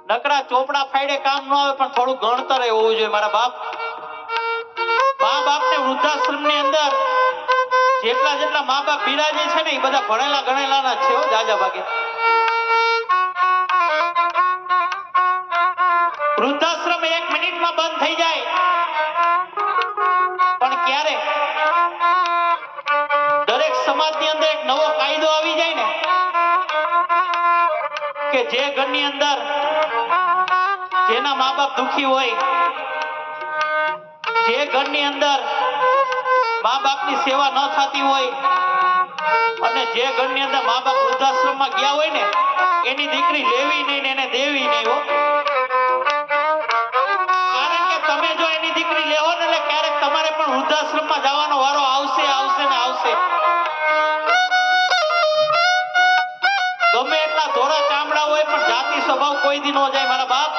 નકરા ચોપડા ફાડે કામ ન આવે, પણ થોડું ગણતર હોવું જોઈએ મારા બાપ. મા બાપને વૃદ્ધાશ્રમની અંદર જેટલા મા બાપ બિરાજે છે ને, એ બધા ભણેલા ગણેલાના જ છે હો, જાજા ભાગે. વૃદ્ધાશ્રમ 1 મિનિટમાં બંધ થઈ જાય, પણ ક્યારે દરેક સમાજની અંદર એક નવો કાયદો આવી જાય ને, કે જે ઘરની અંદર જેના મા બાપ દુખી હોય, જે ઘરની અંદર મા બાપની સેવા ન થતી હોય, અને જે ઘરની અંદર મા બાપ વૃદ્ધાશ્રમમાં ગયા હોય ને, એની દીકરી લેવી નહીં ને એને દેવી નહીં હો. કારણ કે તમે જો એની દીકરી લેવો ને, એટલે ક્યારેક તમારે પણ વૃદ્ધાશ્રમમાં જવાનો વારો આવશે ને આવશે. ગમે એટલા ધોળા ચામડા હોય, પણ જાતિ સ્વભાવ કોઈ દી ન જાય મારા બાપ.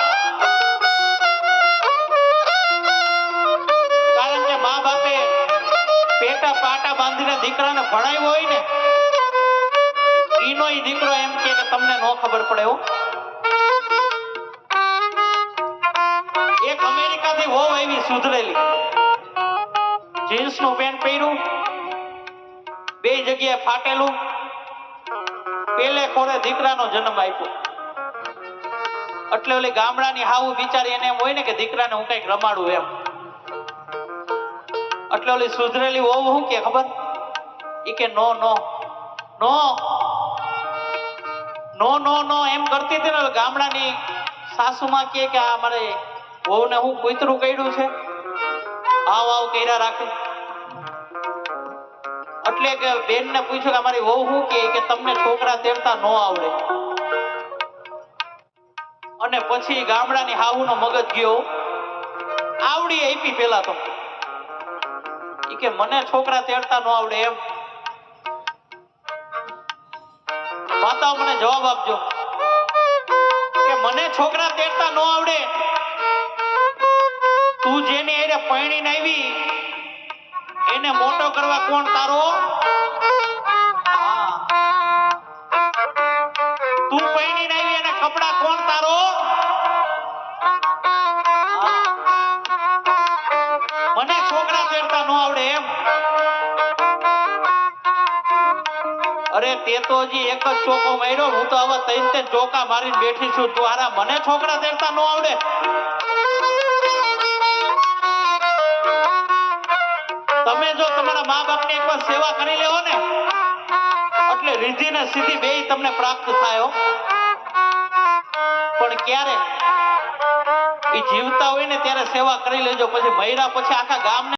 કારણ કે મા બાપે પેટા પાટા બાંધીને દીકરાને ભણાવ્યો હોય ને, ઈનો ઈ દીકરો એમ કે તમને નો ખબર પડે હો. એક અમેરિકાથી વહુ આવી સુધરેલી, જીન્સનું પેન્ટ પહેર્યું, 2 જગ્યાએ ફાટેલું, પેલે ખોરે દીકરાનો જન્મ આપ્યો. એટલે ઓલી ગામડાની હાવ બિચારી એને એમ હોય ને કે દીકરાને હું કઈક રમાડું એમ. એટલે ઓલી સુધરેલી વહુ શું કે ખબર? ઈ કે નો નો નો નો નો નો એમ કરતી હતી ને. ગામડાની સાસુમાં કે આ મારે વહુને હું કૂતરું કર્યું છે, આવ આવ કર્યા રાખે. એટલે કે બેનને પૂછ્યું કે અમારી વહુ શું કે તમને છોકરા તેડતા નો આવડે. અને પછી ગામડાની હાહુનો મગજ ગયો, આવડી આપી પેલા તો ઈ કે મને છોકરા તેડતા નો આવડે એમ. માતા મને જવાબ આપજો કે મને છોકરા તેડતા નો આવડે, તું જેની હારે પરણીને આવી એને મોટો કરવા કોણ તારો? તું પરણીને આવી એને કપડા કોણ તારો? મને છોકરા તેડતા નો આવડે એમ. અરે તે તો હજી એક જ ચોકો માર્યો, હું તો આવા 3 ચોકા મારીને બેઠી છું. તું હારા મને છોકરા તેડતા નો આવડે? તમે જો તમારા મા બાપની એકવાર સેવા કરી લેવો ને, એટલે રીધી ને સીધી બેય તમને પ્રાપ્ત થાય. પણ ક્યારે એ જીવતા હોય ને ત્યારે સેવા કરી લેજો, પછી મર્યા પછી આખા ગામને